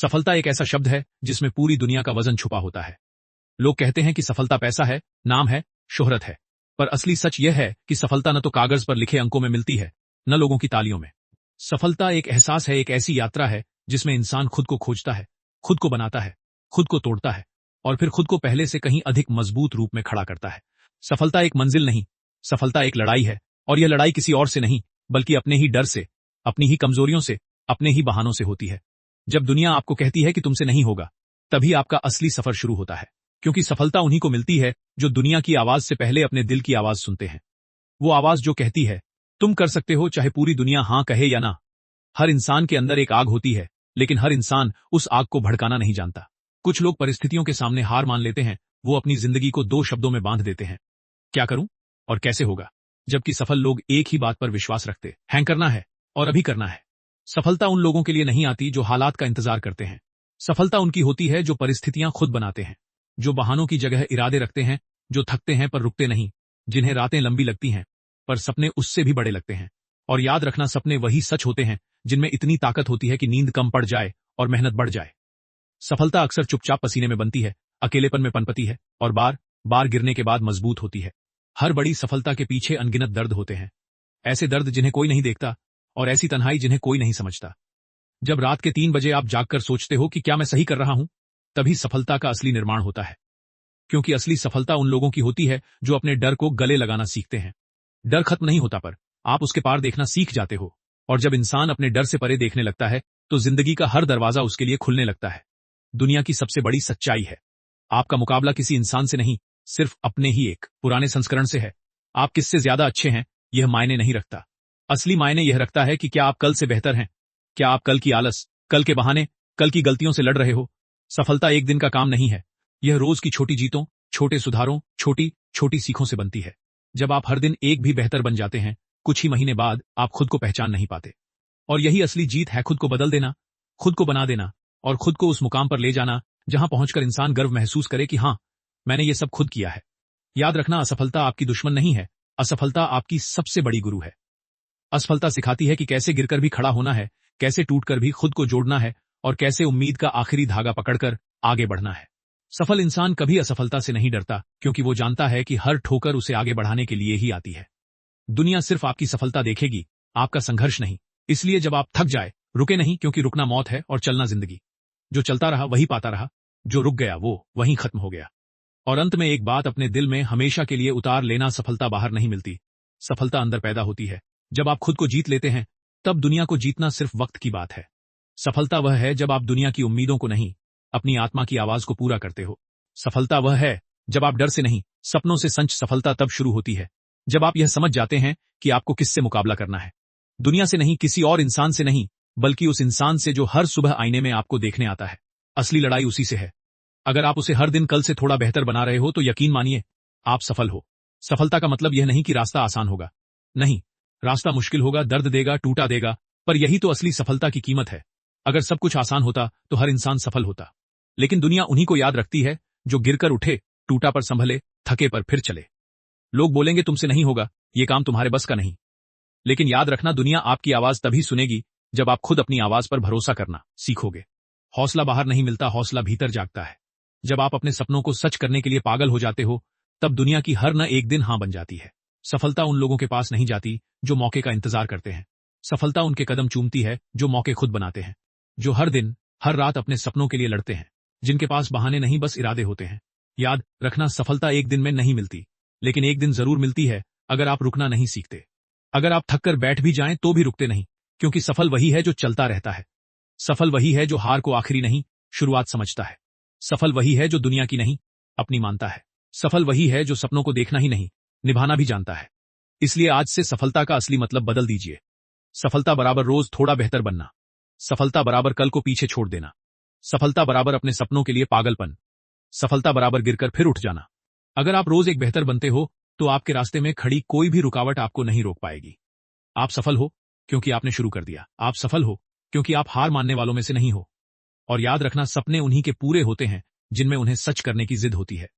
सफलता एक ऐसा शब्द है जिसमें पूरी दुनिया का वजन छुपा होता है। लोग कहते हैं कि सफलता पैसा है, नाम है, शोहरत है, पर असली सच यह है कि सफलता न तो कागज पर लिखे अंकों में मिलती है, न लोगों की तालियों में। सफलता एक एहसास है, एक ऐसी यात्रा है जिसमें इंसान खुद को खोजता है, खुद को बनाता है, खुद को तोड़ता है और फिर खुद को पहले से कहीं अधिक मजबूत रूप में खड़ा करता है। सफलता एक मंजिल नहीं, सफलता एक लड़ाई है, और यह लड़ाई किसी और से नहीं बल्कि अपने ही डर से, अपनी ही कमजोरियों से, अपने ही बहानों से होती है। जब दुनिया आपको कहती है कि तुमसे नहीं होगा, तभी आपका असली सफर शुरू होता है, क्योंकि सफलता उन्हीं को मिलती है जो दुनिया की आवाज से पहले अपने दिल की आवाज सुनते हैं। वो आवाज जो कहती है तुम कर सकते हो, चाहे पूरी दुनिया हां कहे या ना। हर इंसान के अंदर एक आग होती है, लेकिन हर इंसान उस आग को भड़काना नहीं जानता। कुछ लोग परिस्थितियों के सामने हार मान लेते हैं, वो अपनी जिंदगी को दो शब्दों में बांध देते हैं, क्या करूं और कैसे होगा। जबकि सफल लोग एक ही बात पर विश्वास रखते हैं, करना है और अभी करना है। सफलता उन लोगों के लिए नहीं आती जो हालात का इंतजार करते हैं। सफलता उनकी होती है जो परिस्थितियां खुद बनाते हैं, जो बहानों की जगह इरादे रखते हैं, जो थकते हैं पर रुकते नहीं, जिन्हें रातें लंबी लगती हैं पर सपने उससे भी बड़े लगते हैं। और याद रखना, सपने वही सच होते हैं जिनमें इतनी ताकत होती है कि नींद कम पड़ जाए और मेहनत बढ़ जाए। सफलता अक्सर चुपचाप पसीने में बनती है, अकेलेपन में पनपती है और बार बार गिरने के बाद मजबूत होती है। हर बड़ी सफलता के पीछे अनगिनत दर्द होते हैं, ऐसे दर्द जिन्हें कोई नहीं देखता और ऐसी तन्हाई जिन्हें कोई नहीं समझता। जब रात के 3 बजे आप जागकर सोचते हो कि क्या मैं सही कर रहा हूं, तभी सफलता का असली निर्माण होता है। क्योंकि असली सफलता उन लोगों की होती है जो अपने डर को गले लगाना सीखते हैं। डर खत्म नहीं होता, पर आप उसके पार देखना सीख जाते हो, और जब इंसान अपने डर से परे देखने लगता है तो जिंदगी का हर दरवाजा उसके लिए खुलने लगता है। दुनिया की सबसे बड़ी सच्चाई है, आपका मुकाबला किसी इंसान से नहीं, सिर्फ अपने ही एक पुराने संस्करण से है। आप किससे ज्यादा अच्छे हैं यह मायने नहीं रखता, असली मायने यह रखता है कि क्या आप कल से बेहतर हैं, क्या आप कल की आलस, कल के बहाने, कल की गलतियों से लड़ रहे हो। सफलता एक दिन का काम नहीं है, यह रोज की छोटी जीतों, छोटे सुधारों, छोटी छोटी सीखों से बनती है। जब आप हर दिन एक भी बेहतर बन जाते हैं, कुछ ही महीने बाद आप खुद को पहचान नहीं पाते। और यही असली जीत है, खुद को बदल देना, खुद को बना देना और खुद को उस मुकाम पर ले जाना जहां पहुंचकर इंसान गर्व महसूस करे कि हां, मैंने ये सब खुद किया है। याद रखना, असफलता आपकी दुश्मन नहीं है, असफलता आपकी सबसे बड़ी गुरु है। असफलता सिखाती है कि कैसे गिरकर भी खड़ा होना है, कैसे टूटकर भी खुद को जोड़ना है और कैसे उम्मीद का आखिरी धागा पकड़कर आगे बढ़ना है। सफल इंसान कभी असफलता से नहीं डरता, क्योंकि वो जानता है कि हर ठोकर उसे आगे बढ़ाने के लिए ही आती है। दुनिया सिर्फ आपकी सफलता देखेगी, आपका संघर्ष नहीं। इसलिए जब आप थक जाए, रुके नहीं, क्योंकि रुकना मौत है और चलना जिंदगी। जो चलता रहा वही पाता रहा, जो रुक गया वो वहीं खत्म हो गया। और अंत में एक बात अपने दिल में हमेशा के लिए उतार लेना, सफलता बाहर नहीं मिलती, सफलता अंदर पैदा होती है। जब आप खुद को जीत लेते हैं, तब दुनिया को जीतना सिर्फ वक्त की बात है। सफलता वह है जब आप दुनिया की उम्मीदों को नहीं, अपनी आत्मा की आवाज को पूरा करते हो। सफलता वह है जब आप डर से नहीं, सपनों से संच। सफलता तब शुरू होती है जब आप यह समझ जाते हैं कि आपको किससे मुकाबला करना है। दुनिया से नहीं, किसी और इंसान से नहीं, बल्कि उस इंसान से जो हर सुबह आईने में आपको देखने आता है। असली लड़ाई उसी से है। अगर आप उसे हर दिन कल से थोड़ा बेहतर बना रहे हो तो यकीन मानिए, आप सफल हो। सफलता का मतलब यह नहीं कि रास्ता आसान होगा, नहीं, रास्ता मुश्किल होगा, दर्द देगा, टूटा देगा, पर यही तो असली सफलता की कीमत है। अगर सब कुछ आसान होता तो हर इंसान सफल होता, लेकिन दुनिया उन्हीं को याद रखती है जो गिरकर उठे, टूटा पर संभले, थके पर फिर चले। लोग बोलेंगे तुमसे नहीं होगा, ये काम तुम्हारे बस का नहीं, लेकिन याद रखना, दुनिया आपकी आवाज तभी सुनेगी जब आप खुद अपनी आवाज पर भरोसा करना सीखोगे। हौसला बाहर नहीं मिलता, हौसला भीतर जागता है। जब आप अपने सपनों को सच करने के लिए पागल हो जाते हो, तब दुनिया की हर न एक दिन हां बन जाती है। सफलता उन लोगों के पास नहीं जाती जो मौके का इंतजार करते हैं, सफलता उनके कदम चूमती है जो मौके खुद बनाते हैं, जो हर दिन हर रात अपने सपनों के लिए लड़ते हैं, जिनके पास बहाने नहीं बस इरादे होते हैं। याद रखना, सफलता एक दिन में नहीं मिलती, लेकिन एक दिन जरूर मिलती है अगर आप रुकना नहीं सीखते। अगर आप थककर बैठ भी जाएं तो भी रुकते नहीं, क्योंकि सफल वही है जो चलता रहता है। सफल वही है जो हार को आखिरी नहीं, शुरुआत समझता है। सफल वही है जो दुनिया की नहीं, अपनी मानता है। सफल वही है जो सपनों को देखना ही नहीं, निभाना भी जानता है। इसलिए आज से सफलता का असली मतलब बदल दीजिए। सफलता बराबर रोज थोड़ा बेहतर बनना, सफलता बराबर कल को पीछे छोड़ देना, सफलता बराबर अपने सपनों के लिए पागलपन, सफलता बराबर गिरकर फिर उठ जाना। अगर आप रोज एक बेहतर बनते हो तो आपके रास्ते में खड़ी कोई भी रुकावट आपको नहीं रोक पाएगी। आप सफल हो क्योंकि आपने शुरू कर दिया, आप सफल हो क्योंकि आप हार मानने वालों में से नहीं हो। और याद रखना, सपने उन्हीं के पूरे होते हैं जिनमें उन्हें सच करने की जिद होती है।